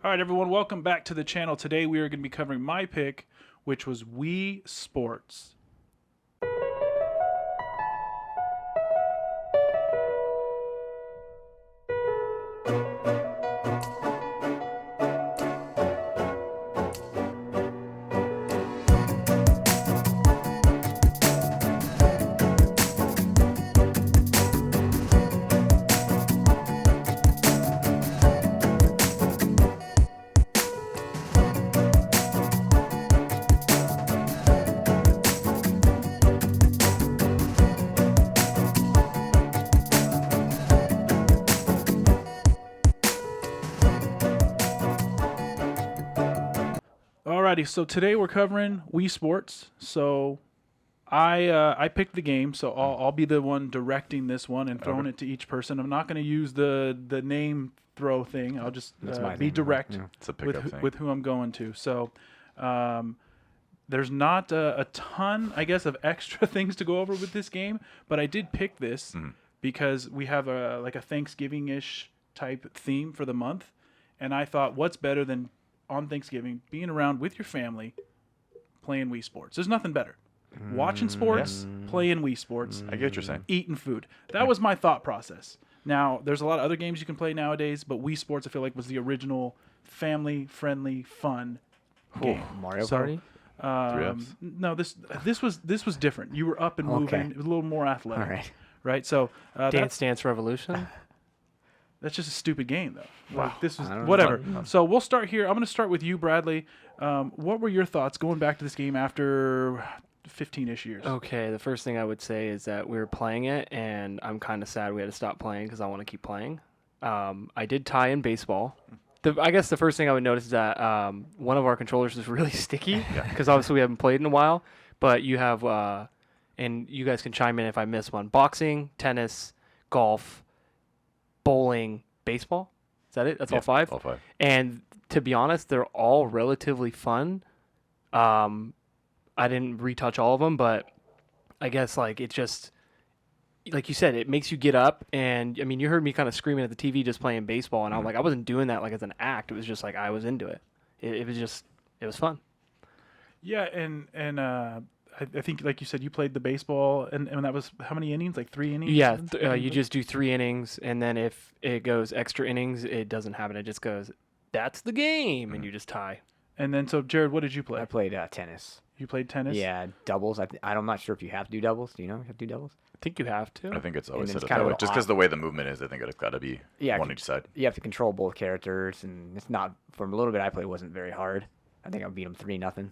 All right, everyone, welcome back to the channel. Today we are going to be covering my pick, which was Wii Sports. Alrighty, so today we're covering Wii Sports. So I picked the game, so I'll be the one directing this one and throwing it to each person. I'm not going to use the name throw thing. I'll just be direct It's a pickup thing. with who I'm going to. So there's not a ton, I guess, of extra things to go over with this game, but I did pick this because we have a Thanksgiving-ish type theme for the month, and I thought, what's better than on Thanksgiving being around with your family playing Wii Sports? There's nothing better. Watching sports, playing Wii Sports, I get what you're saying. eating food. That was my thought process. Now, there's a lot of other games you can play nowadays, but Wii Sports, I feel like, was the original family-friendly, fun game. Mario So, Party? 3Fs? No, this was different. You were up and moving. It was a little more athletic. All right. Right? So Dance Dance Revolution? that's just a stupid game, though. Wow. Like, this was I don't know. whatever. So we'll start here. I'm going to start with you, Bradley. What were your thoughts going back to this game after 15-ish years? Okay, the first thing I would say is that we were playing it, and I'm kind of sad we had to stop playing because I want to keep playing. I did tie in baseball. I guess the first thing I would notice is that one of our controllers is really sticky because obviously we haven't played in a while. But you have, and you guys can chime in if I miss one, boxing, tennis, golf, bowling, baseball. Is that it? That's all five? All five. And to be honest, they're all relatively fun. I didn't retouch all of them, but I guess like it just, like you said, it makes you get up. And I mean, you heard me kind of screaming at the TV just playing baseball, and I'm like, I wasn't doing that like as an act. It was just like I was into it. It was fun. Yeah, and I think, like you said, you played the baseball, and that was how many innings? Like 3 innings? Yeah, you just do 3 innings, and then if it goes extra innings, it doesn't happen. It just goes, that's the game, and you just tie. And then, so Jared, what did you play? I played tennis. You played tennis? Yeah, doubles. I'm not sure if you have to do doubles. Do you know if you have to do doubles? I think you have to. I think it's always And set it's up kind that of way. Just because the way the movement is, I think it's got to be one each side. You have to control both characters, and it's not, from a little bit I played, it wasn't very hard. I think I beat them 3-0.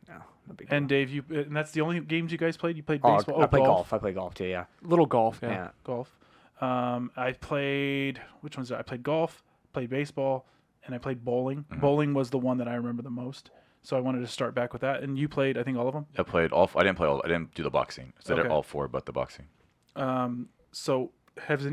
No big deal. And Dave, and that's the only games you guys played? You played Oh, baseball? I played golf. I played golf too, yeah. Little golf, yeah. Yeah. Golf. I played, which ones did I played? Golf, played baseball, and I played bowling. Bowling was the one that I remember the most. So I wanted to start back with that. And you played, I think, all of them? I played all. I didn't play all. I didn't do the boxing. So I did Okay. all 4, but the boxing. So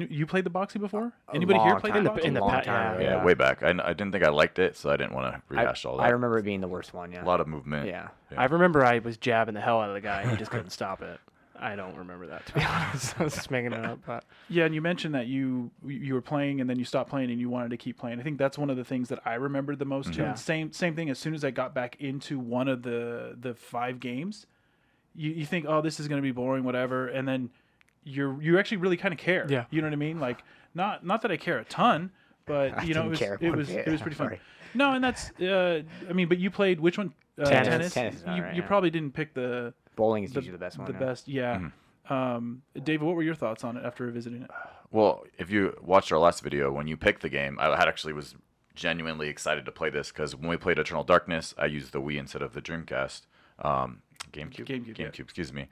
you played the boxing before? Anybody here long played time. the In boxing? the Long pa- time yeah. ago, Yeah, way back. I didn't think I liked it, so I didn't want to rehash all that. I remember it being the worst one, yeah. A lot of movement. Yeah. Yeah. I remember I was jabbing the hell out of the guy, and he just couldn't stop it. I don't remember that, to be honest. I was just making it up. But Yeah, and you mentioned that you were playing and then you stopped playing and you wanted to keep playing. I think that's one of the things that I remembered the most too. Yeah. And same thing. As soon as I got back into one of the 5 games, you think, oh, this is going to be boring, whatever, and then you actually really kind of care. Yeah. You know what I mean? Like not that I care a ton, but I you know, didn't care it one was bit. pretty fun. Sorry. No, and that's I mean, but you played which one? Tennis. Tennis is You, alright, you yeah. probably didn't pick the Bowling is usually the best one. yeah. best. Yeah. David, what were your thoughts on it after revisiting it? Well, if you watched our last video, when you picked the game, I was genuinely excited to play this because when we played Eternal Darkness, I used the Wii instead of the Dreamcast. GameCube, yeah. excuse me.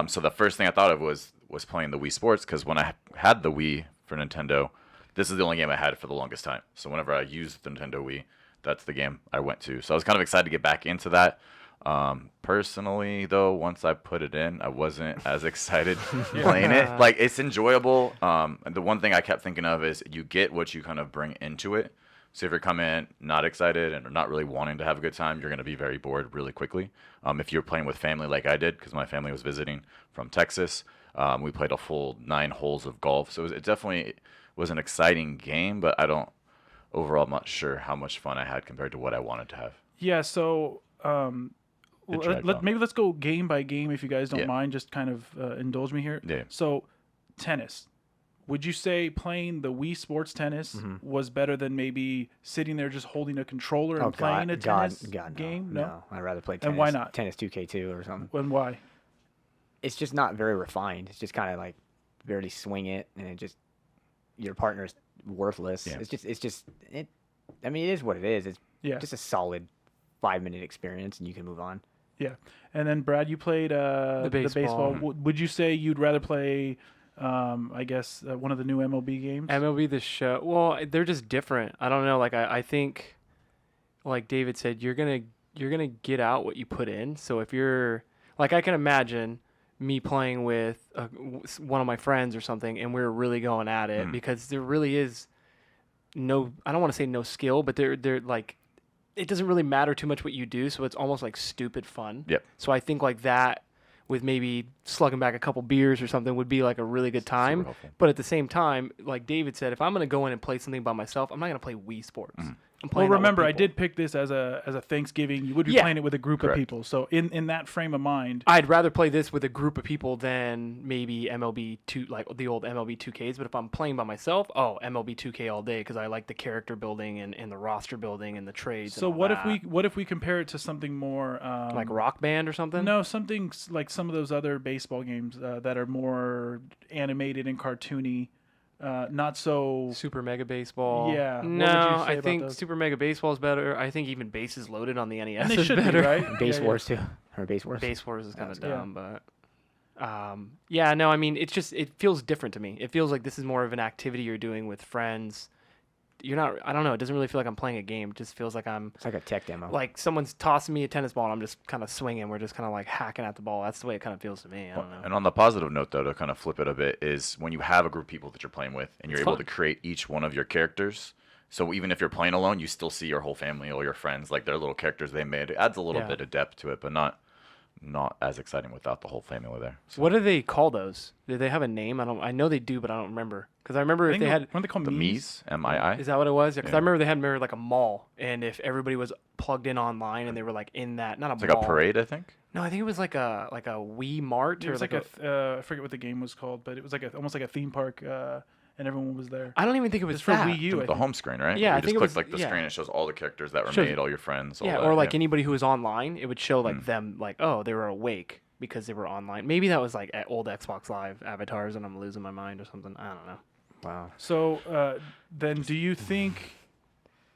So the first thing I thought of was playing the Wii Sports because when I had the Wii for Nintendo, this is the only game I had for the longest time. So whenever I used the Nintendo Wii, that's the game I went to. So I was kind of excited to get back into that. Personally, though, once I put it in, I wasn't as excited playing it. Like, it's enjoyable. And the one thing I kept thinking of is you get what you kind of bring into it. So if you're coming in not excited and not really wanting to have a good time, you're going to be very bored really quickly. If you're playing with family like I did, because my family was visiting from Texas, we played a full 9 holes of golf. So it definitely was an exciting game, but I don't overall, I'm not sure how much fun I had compared to what I wanted to have. Yeah, so It dragged on. maybe let's go game by game if you guys don't Yeah. mind. Just kind of indulge me here. Yeah. So, tennis. Would you say playing the Wii Sports tennis was better than maybe sitting there just holding a controller and playing a tennis game? No, I'd rather play tennis. And why not? Tennis 2K2 or something. And why? It's just not very refined. It's just kind of like barely swing it, and it just your partner's worthless. Yeah. I mean, it is what it is. It's Yeah. just a solid 5-minute experience, and you can move on. Yeah. And then Brad, you played the baseball. Would you say you'd rather play? I guess one of the new MLB games. MLB The Show. Well, they're just different. I don't know. Like I think, like David said, you're gonna get out what you put in. So if you're like, I can imagine me playing with one of my friends or something, and we're really going at it because there really is no. I don't want to say no skill, but they're like, it doesn't really matter too much what you do. So it's almost like stupid fun. Yep. So I think like that, with maybe slugging back a couple beers or something, would be like a really good time. helpful. But at the same time, like David said, if I'm going to go in and play something by myself, I'm not going to play Wii Sports. I'm Well, playing that with remember, I people. did pick this as a Thanksgiving. You would be Yeah. playing it with a group of Correct. people. So in that frame of mind, I'd rather play this with a group of people than maybe MLB 2, like the old MLB 2Ks. But if I'm playing by myself, MLB 2K all day because I like the character building and the roster building and the trades. so and all what that. if we compare it to something more like Rock Band or something? No, something like some of those other baseball games that are more animated and cartoony, not so. Super Mega Baseball. Yeah, what would you No, say I about think those? Super Mega Baseball is better. I think even Bases Loaded on the NES And they is should better. be, right? Base Yeah, Wars too, or Base Wars. Base Wars is kind of Yeah. dumb, but yeah, no, I mean, it feels different to me. It feels like this is more of an activity you're doing with friends. You're not, I don't know, it doesn't really feel like I'm playing a game. It just feels like I'm, It's like a tech demo. like someone's tossing me a tennis ball and I'm just kind of swinging. We're just kind of like hacking at the ball. That's the way it kind of feels to me. I don't know. And on the positive note, though, to kind of flip it a bit, is when you have a group of people that you're playing with and you're It's able fun. to create each one of your characters. So even if you're playing alone, you still see your whole family or your friends, like their little characters they made. It adds a little Yeah. bit of depth to it, but not as exciting without the whole family there. So What do they call those? Do they have a name? I know they do, but I don't remember. Because I remember if they had, weren't they called the Mii's? Mii's, M-I-I. is that what it was? Because Yeah. I remember they had like a mall, and if everybody was plugged in online and they were like in that, not a It's mall. like a parade, I think. No, I think it was like a Wii Mart It or was like like I forget what the game was called, but it was like almost like a theme park, and everyone was there. I don't even think it was It's for that. Wii U. I The think. home screen, right? Yeah, You I just think it click was- like the yeah. screen. It shows all the characters that were Shows- made, all your friends. All Yeah, that, or like anybody who was online, it would show like Mm. them like, oh, they were awake because they were online. Maybe that was like old Xbox Live avatars and I'm losing my mind or something. I don't know. Wow. So then, do you think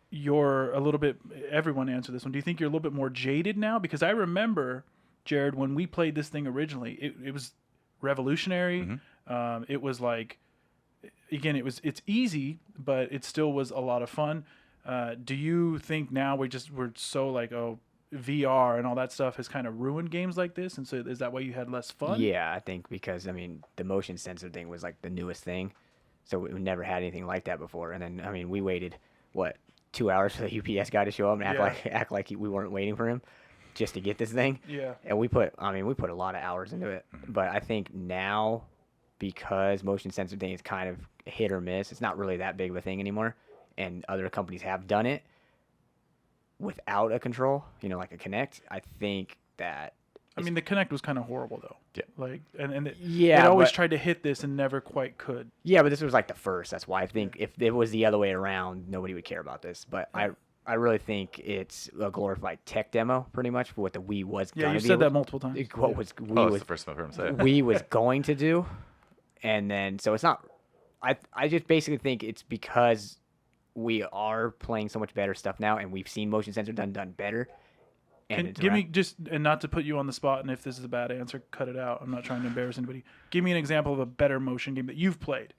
you're a little bit? Everyone answer this one. Do you think you're a little bit more jaded now? Because I remember, Jared, when we played this thing originally, it was revolutionary. It was like, again, it's easy, but it still was a lot of fun. Do you think now we're so like, oh, VR and all that stuff has kind of ruined games like this, and so is that why you had less fun? Yeah, I think because the motion sensor thing was like the newest thing, so we never had anything like that before. And then we waited 2 hours for the UPS guy to show up and act like we weren't waiting for him just to get this thing. Yeah. And we put a lot of hours into it. But I think now, because motion sensor thing is kind of hit or miss, it's not really that big of a thing anymore. And other companies have done it without a control, like a Kinect. I think that I mean, the Kinect was kind of horrible though. Yeah. Like, and it, Yeah, it always but- tried to hit this and never quite could. Yeah, but this was like the first. That's why I think if it was the other way around, nobody would care about this. But I really think it's a glorified tech demo, pretty much, for what the Wii was Yeah, going you to be. said that multiple times. What Yeah. was Oh, Wii it's was the first time I've heard him say it. Wii was going to do, and then so it's not. I just basically think it's because we are playing so much better stuff now, and we've seen motion sensor done better. And it's Give me around- just, and not to put you on the spot, and if this is a bad answer, cut it out. I'm not trying to embarrass anybody. Give me an example of a better motion game that you've played,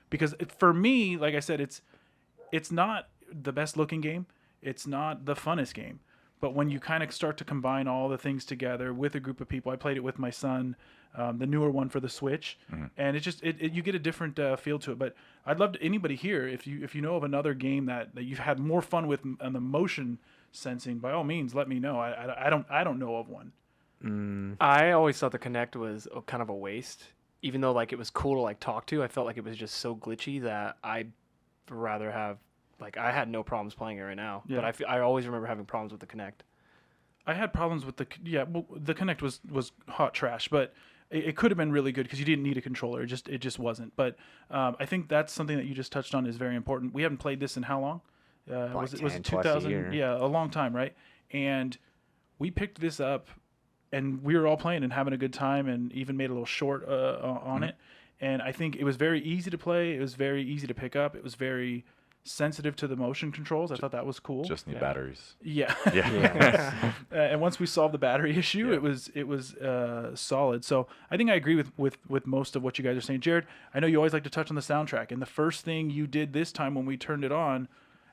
because for me, like I said, it's not the best looking game, it's not the funnest game, but when you kind of start to combine all the things together with a group of people, I played it with my son, the newer one for the Switch, and it just you get a different feel to it. But I'd love to, anybody here, if you know of another game that you've had more fun with on the motion sensing, by all means, let me know. I don't know of one. I always thought the Kinect was kind of a waste. Even though like it was cool to like talk to, I felt like it was just so glitchy that I'd rather have like I had no problems playing it right now. Yeah. But I always remember having problems with the Kinect. I had problems with the Kinect was hot trash, but it could have been really good because you didn't need a controller. It just wasn't. But I think that's something that you just touched on is very important. We haven't played this in how long? Was it 10 plus a 2000? year. Yeah, a long time, right? And we picked this up, and we were all playing and having a good time, and even made a little short on it. And I think it was very easy to play. It was very easy to pick up. It was very sensitive to the motion controls. I thought that was cool. Just need batteries. Yeah. Yeah. And once we solved the battery issue, it was solid. So I think I agree with most of what you guys are saying. Jared, I know you always like to touch on the soundtrack, and the first thing you did this time when we turned it on,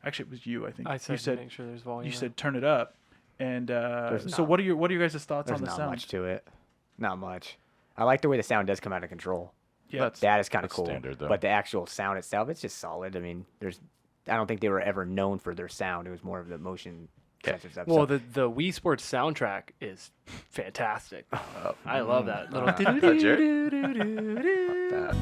actually it was you, I think. I said you said make sure there's volume. you said turn it up, and so not- what are your guys' thoughts There's on the not sound? much to it. Not much. I like the way the sound does come out of control. Yeah, That is kind of That's cool. standard, though. But the actual sound itself, it's just solid. I mean, I don't think they were ever known for their sound. It was more of the motion sensor stuff. Well, So- the Wii Sports soundtrack is fantastic. I love that little. Jared? that.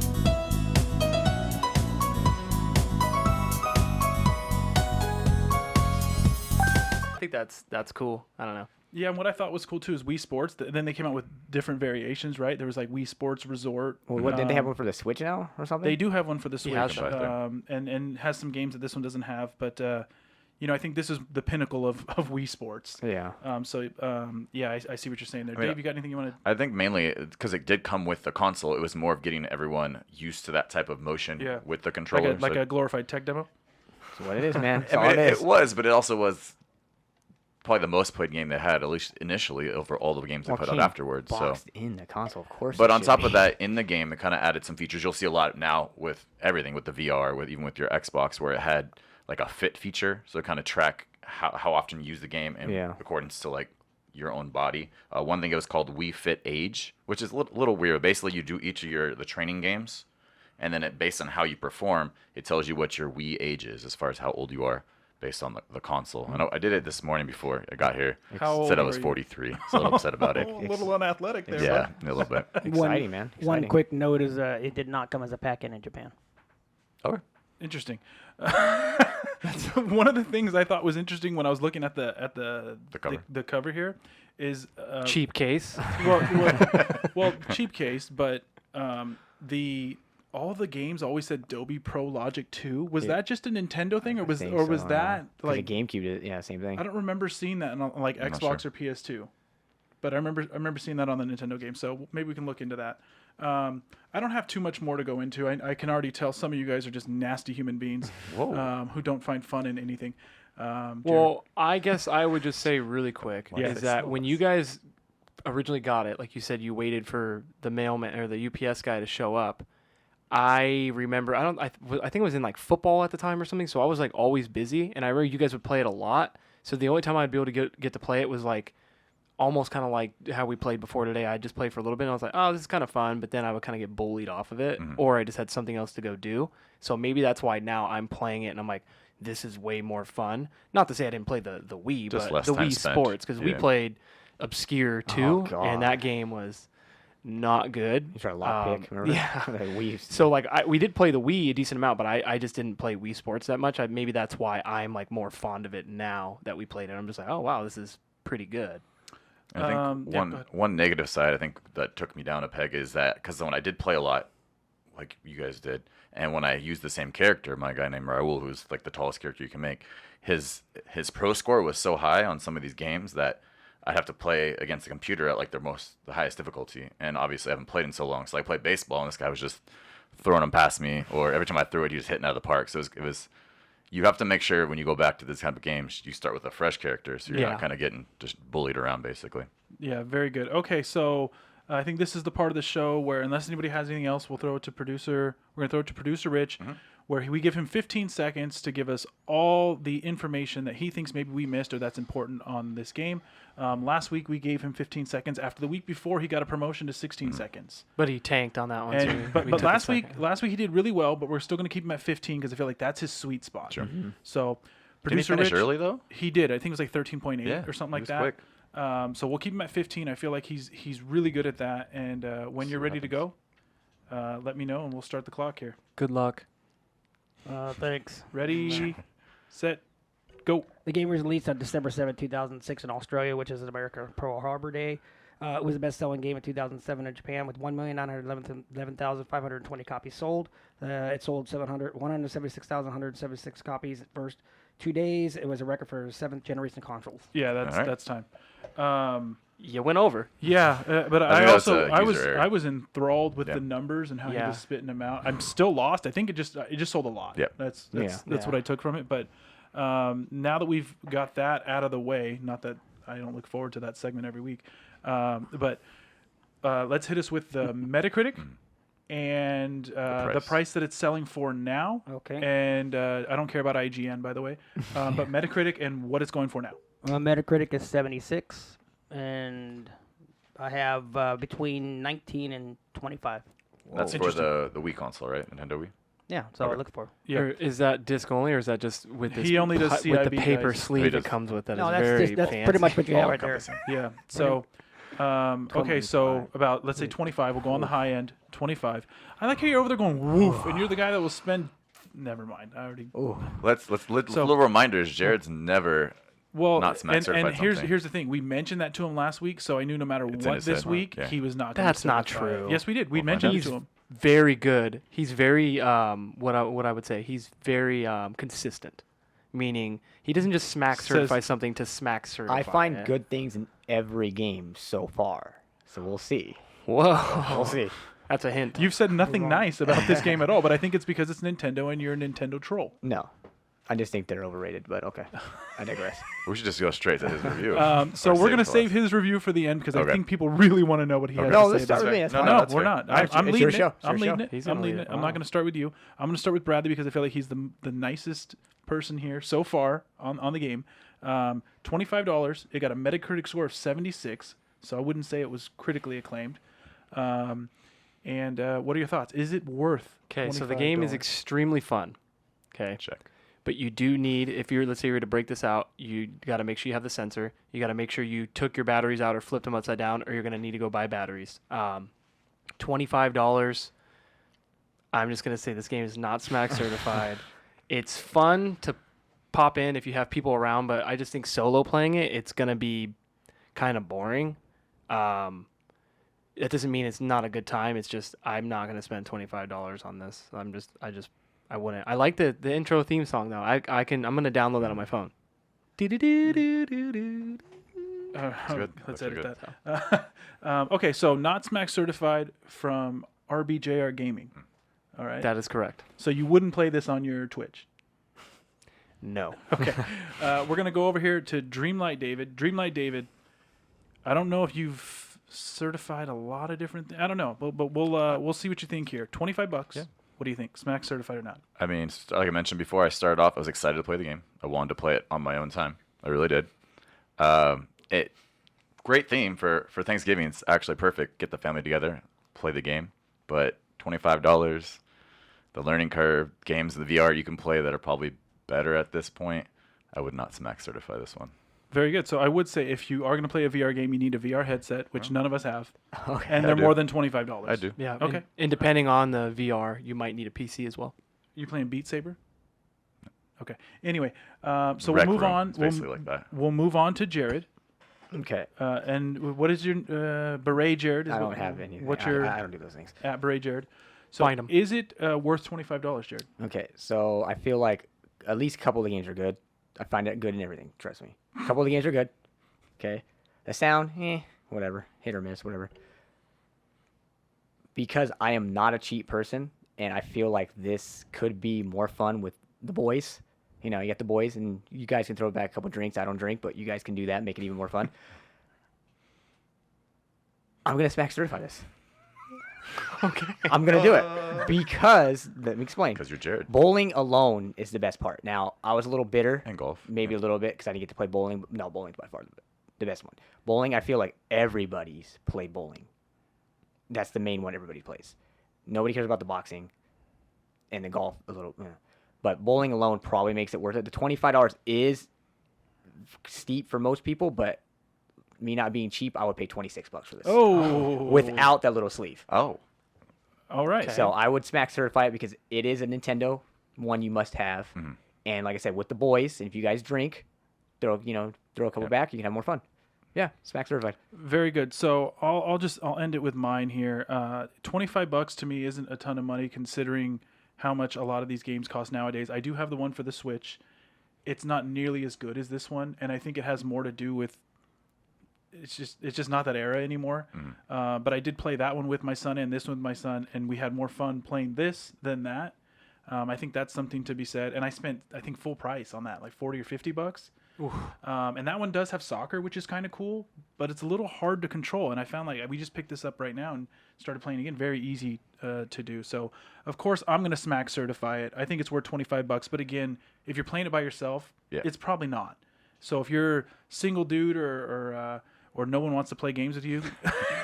I think that's cool. I don't know. Yeah, and what I thought was cool too is Wii Sports. Then they came out with different variations, right? There was like Wii Sports Resort. Well, what, didn't they have one for the Switch now or something? They do have one for the Switch, has one. and has some games that this one doesn't have. But I think this is the pinnacle of Wii Sports. Yeah. I see what you're saying there. mean, Dave, you got anything you want to? I think mainly because it did come with the console, it was more of getting everyone used to that type of motion with the controller. Like a glorified tech demo? That's what it is, man. That's I all mean, it is. it was, but it also was probably the most played game they had, at least initially, over all the games they put out afterwards. So, Boxed in the console, of course. but it on should top be. of that, in the game, it kind of added some features. You'll see a lot now with everything, with the VR, even with your Xbox, where it had like a fit feature, so it kind of track how often you use the game in accordance to like your own body. One thing it was called Wii Fit Age, which is a little weird. Basically, you do each of the training games, and then based on how you perform, it tells you what your Wii age is as far as how old you are based on the console. I know I did it this morning before I got here. How old Said I were was you? 43. So a little upset about it. A little unathletic there. Yeah, bud. a little bit. Exciting, man. One Exciting. quick note is it did not come as a pack-in Japan. Okay. Interesting. That's one of the things I thought was interesting when I was looking at the cover. the cover here is Cheap case. well, cheap case, but all the games always said Adobe Pro Logic 2. Was that just a Nintendo thing, or was think that yeah. 'Cause like the GameCube? Same thing. I don't remember seeing that on like I'm not Xbox sure. or PS2, but I remember seeing that on the Nintendo game. So maybe we can look into that. I don't have too much more to go into. I can already tell some of you guys are just nasty human beings who don't find fun in anything. Jared? Well, I guess I would just say really quick Yes. is that when you guys originally got it, like you said, you waited for the mailman or the UPS guy to show up. I remember I think it was in like football at the time or something, so I was like always busy, and I remember you guys would play it a lot. So the only time I'd be able to get to play it was like almost kind of like how we played before today. I'd just play for a little bit, and I was like, oh, this is kind of fun, but then I would kind of get bullied off of it, or I just had something else to go do. So maybe that's why now I'm playing it, and I'm like, this is way more fun. Not to say I didn't play the Wii, Just but less the time Wii spent. Sports, because we Yeah. played Obscure too, God. and that game was not good. You tried to lockpick, remember? Yeah. The Wii. So like we did play the Wii a decent amount, but I just didn't play Wii Sports that much. Maybe that's why I'm like more fond of it now that we played it. I'm just like, oh wow, this is pretty good. I think go ahead. one negative side I think that took me down a peg is that because when I did play a lot, like you guys did, and when I used the same character, my guy named Raul, who's like the tallest character you can make, his pro score was so high on some of these games that I'd have to play against the computer at like the highest difficulty, and obviously I haven't played in so long. So I played baseball, and this guy was just throwing them past me, or every time I threw it, he was hitting out of the park. So it was you have to make sure when you go back to this type of games, you start with a fresh character, so you're not kind of getting just bullied around, basically. Yeah, very good. Okay, so I think this is the part of the show where, unless anybody has anything else, we'll throw it to producer. We're going to throw it to producer Rich, where we give him 15 seconds to give us all the information that he thinks maybe we missed or that's important on this game. Last week we gave him 15 seconds. After the week before, he got a promotion to 16 seconds. But he tanked on that one too. And, but We took a last week he did really well, but we're still going to keep him at 15 because I feel like that's his sweet spot. Sure. So Did he producer finish Rich, early though? he did. I think it was like 13.8 or something he like was that. quick. So we'll keep him at 15. I feel like he's really good at that. And when you're ready to go, let me know and we'll start the clock here. Good luck. Thanks. Ready, set, go. The game was released on December 7, 2006 in Australia, which is America Pearl Harbor Day. It was the best-selling game in 2007 in Japan with 1,911,520 copies sold. It sold 176,176 copies at first 2 days. It was a record for 7th-generation consoles. Yeah, All right. that's time. You went over. Yeah, but I think that's a user error. I was enthralled with Yeah. the numbers and how he Yeah. was spitting them out. I'm still lost. I think it just sold a lot. Yep. That's Yeah. what I took from it. But now that we've got that out of the way, not that I don't look forward to that segment every week, but let's hit us with the Metacritic and the price that it's selling for now. Okay. And I don't care about IGN, by the way, but Metacritic and what it's going for now. Metacritic is 76, and I have between 19 and 25. That's for Interesting. the Wii console, right? Nintendo Wii. Yeah, that's all I look for. Yeah. Or is that disc only, or is that just with this? He only does with the CIB, paper guys. sleeve He that does. comes with it. No, It's that's very just, that's fancy. pretty much what you have All right there. encompassing. Yeah. So, okay. So about let's say 25. We'll go on the high end. 25. I like how you're over there going woof, and you're the guy that will spend. Never mind. I already. Let's So- little reminders. Jared's never. Well, Not SmackCertified and here's something. here's the thing. We mentioned that to him last week, so I knew no matter It's in what his this head. week Yeah. he was not. gonna That's not certify it. true. Yes, we did. We We'll mentioned find it out. to him. Very good. He's very what I would say. He's very consistent, meaning he doesn't just smack certify something to smack certify. I find it. good things in every game so far. So we'll see. Whoa, We'll see. that's a hint. You've said nothing nice about this game at all, but I think it's because it's Nintendo and you're a Nintendo troll. No. I just think they're overrated, but okay. I digress. We should just go straight to his review. So Or we're gonna for save us. his review for the end because I Okay. think people really want to know what he has No, to let's say. start about with it. me. That's No, fine. no, No, that's we're fair. not. It's I'm your leading show. it. It's I'm your leading show. it. He's I'm gonna leading lead it. it. I'm not going to start with you. I'm going to start with Bradley because I feel like he's the nicest person here so far on the game. $25. It got a Metacritic score of 76, so I wouldn't say it was critically acclaimed. And what are your thoughts? Is it worth? Okay, so the game is $25? extremely fun. Okay, Check. but you do need, if you're, let's say you were to break this out, you got to make sure you have the sensor. You got to make sure you took your batteries out or flipped them upside down, or you're going to need to go buy batteries. $25. I'm just going to say this game is not Smack certified. It's fun to pop in if you have people around, but I just think solo playing it, it's going to be kind of boring. That doesn't mean it's not a good time. It's just I'm not going to spend $25 on this. I wouldn't. I like the intro theme song though. I'm going to download that on my phone. good. Let's That's edit good. that. Okay, so not Smack certified from RBJR Gaming. All right. That is correct. So you wouldn't play this on your Twitch. No. Okay. We're gonna go over here to Dreamlight David. Dreamlight David. I don't know if you've certified a lot of different things. I don't know, but we'll see what you think here. $25. Yeah. What do you think? Smack certified or not? I mean, like I mentioned before, I started off. I was excited to play the game. I wanted to play it on my own time. I really did. Great theme for Thanksgiving. It's actually perfect. Get the family together, play the game. But $25, the learning curve, games in the VR you can play that are probably better at this point. I would not Smack certify this one. Very good. So I would say if you are going to play a VR game, you need a VR headset, which none of us have, Okay. and I they're do. more than $25. I do. Yeah. Okay. And depending on the VR, you might need a PC as well. You playing Beat Saber? Okay. Anyway, so we'll Rec move Room. on. It's basically like that. We'll move on to Jared. Okay. And what is your beret, Jared? Is I what- don't have anything. What's your I don't do those things. at beret, Jared? So Find 'em. is it worth $25, Jared? Okay, so I feel like at least a couple of the games are good. I find it good in everything. Trust me. A couple of the games are good. Okay, the sound, whatever, hit or miss, whatever. Because I am not a cheap person, and I feel like this could be more fun with the boys. You know, you get the boys, and you guys can throw back a couple drinks. I don't drink, but you guys can do that, make it even more fun. I'm gonna Smack certify this. Okay. I'm gonna do it because let me explain. Because you're Jared. Bowling alone is the best part. Now, I was a little bitter, And golf. maybe a little bit, because I didn't get to play bowling. But no, bowling's by far the best one. Bowling, I feel like everybody's played bowling. That's the main one everybody plays. Nobody cares about the boxing and the golf a little. But bowling alone probably makes it worth it. The $25 is steep for most people, but me not being cheap, I would pay $26 for this. Oh, Without that little sleeve. Oh. All right. So I would Smack certify it because it is a Nintendo one you must have. And like I said, with the boys, and if you guys drink, throw a couple back, you can have more fun. Yeah, SmackCertified. Very good. So I'll end it with mine here. $25 to me isn't a ton of money considering how much a lot of these games cost nowadays. I do have the one for the Switch. It's not nearly as good as this one, and I think it has more to do with it's just not that era anymore. But I did play that one with my son and this one with my son, and we had more fun playing this than that. I think that's something to be said. And I spent, I think, full price on that, like $40 or $50. And that one does have soccer, which is kind of cool, but it's a little hard to control. And I found like we just picked this up right now and started playing again. Very easy to do. So of course I'm going to SmackCertify it. I think it's worth $25. But again, if you're playing it by yourself, it's probably not. So if you're single dude or no one wants to play games with you,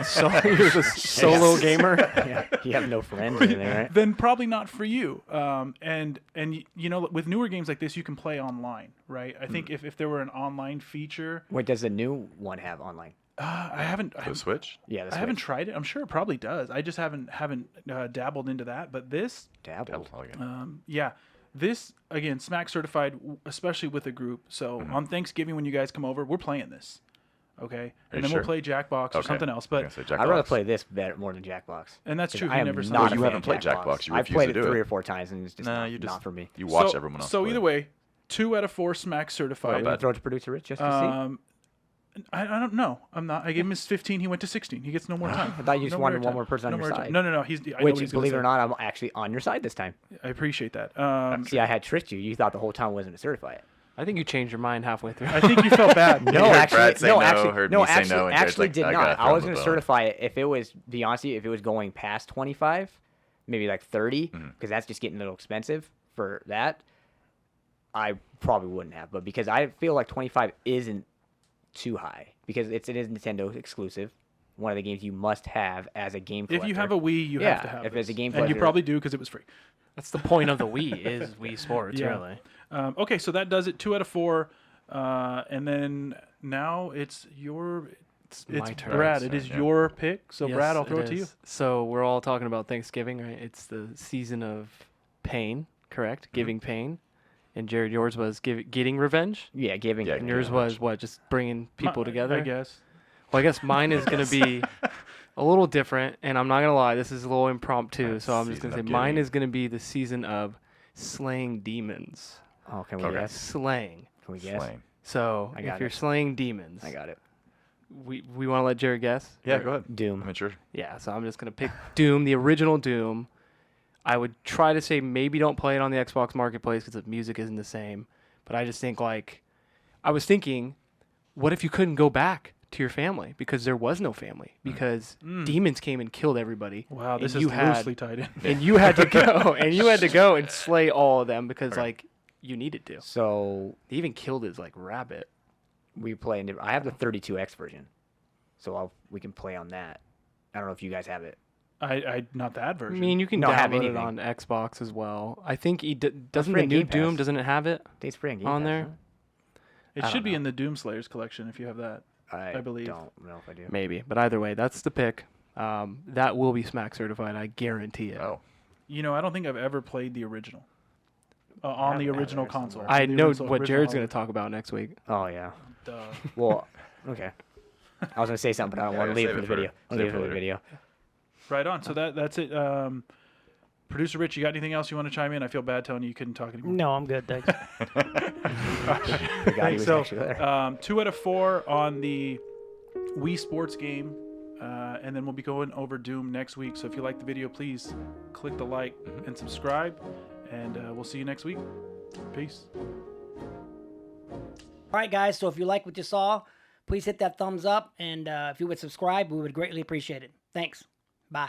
So you're a solo gamer. Yeah, you have no friends in there, right? then probably not for you. And you know, with newer games like this, you can play online, right? I think if there were an online feature, Wait, does the new one have online? I haven't. The Switch? Yeah, the I haven't Switch. tried it. I'm sure it probably does. I just haven't dabbled into that. But this, Dabbled. yeah, this again, SmackCertified, especially with a group. So on Thanksgiving when you guys come over, we're playing this. Okay, and then sure? we'll play Jackbox or something else. But I'd rather play this better more than Jackbox. and that's true. I He am never not signed a up. fan You of haven't played Jackbox. You I've refuse played to it do 3 it. or 4 times, and it's just not for me. You watch everyone else. So play. either way, 2 out of 4 Are SmackCertified. you throw it to producer Rich just to I don't know. I'm not. I gave him his 15. He went to 16. He gets no more time. I thought you just No wanted time. one more person on your time. side. No. He's. I know Which, what he's gonna believe it say. or not, I'm actually on your side this time. I appreciate that. See, I had tricked you. You thought the whole time I wasn't to certify it. I think you changed your mind halfway through. I think you felt bad. No, heard actually, Brad say no, no, actually, heard no, me say actually, no, and Jared's actually like, did I not. gotta I throw was him going a to bone. certify it if it was, be honest with you, if it was going past 25, maybe like 30, because that's just getting a little expensive for that. I probably wouldn't have, but because I feel like 25 isn't too high because it is Nintendo exclusive. One of the games you must have as a game collector. If you have a Wii, you have to have if this. it's a game and you collector. probably do because it was free. That's the point of the Wii is Wii Sports, Yeah. really. Okay, so that does it. 2 out of 4, and then now it's my turn. Brad. Right, It is yeah. your pick. So Yes, Brad, I'll throw it to is. you. So we're all talking about Thanksgiving, right? It's the season of pain, correct? Giving pain. And Jared, yours was getting revenge. Yeah, giving. Yeah, And yours was what? Just bringing people together. I guess. Well, I guess mine is going to be a little different, and I'm not going to lie, this is a little impromptu, so I'm just going to say Season of mine giving. is going to be the season of slaying demons. Oh, can we Okay. guess? Slaying. Can we guess? Flame. So I if got you're it. slaying demons, I got it. we want to let Jared guess? Yeah, Or- go ahead. Doom. I mean, sure. Yeah, so I'm just going to pick Doom, the original Doom. I would try to say maybe don't play it on the Xbox Marketplace because the music isn't the same. But I just think I was thinking, what if you couldn't go back to your family because there was no family because demons came and killed everybody. Wow, and this you is had, loosely tied in. and you had to go and slay all of them because you needed to. So They even killed his rabbit. we play. I have the 32X version, so we can play on that. I don't know if you guys have it. I not that I version. mean, you can No, have download it anything. on Xbox as well. I think doesn't free the on new Game Doom Pass. doesn't it have it? It's free on Game On Pass, there? isn't it I should don't be know. in the Doom Slayers collection if you have that. it? I believe. Don't know if I do. Maybe, but either way, that's the pick. That will be SmackCertified. I guarantee it. Oh. You know, I don't think I've ever played the original on the haven't original either, console. somewhere. I The know original- what original Jared's hardware. going to talk about next week. Oh yeah. Duh. Well, okay. I was gonna say something, but I don't Yeah, want to leave it save for it the for- video. I'll save leave it it for for the later. video. Right on. So that's it. Producer Rich, you got anything else you want to chime in? I feel bad telling you couldn't talk anymore. No, I'm good, thanks. Forgot he was So, actually there. 2 out of 4 on the Wii Sports game, and then we'll be going over Doom next week. So if you like the video, please click the like and subscribe, and we'll see you next week. Peace. All right, guys, so if you like what you saw, please hit that thumbs up, and if you would subscribe, we would greatly appreciate it. Thanks. Bye.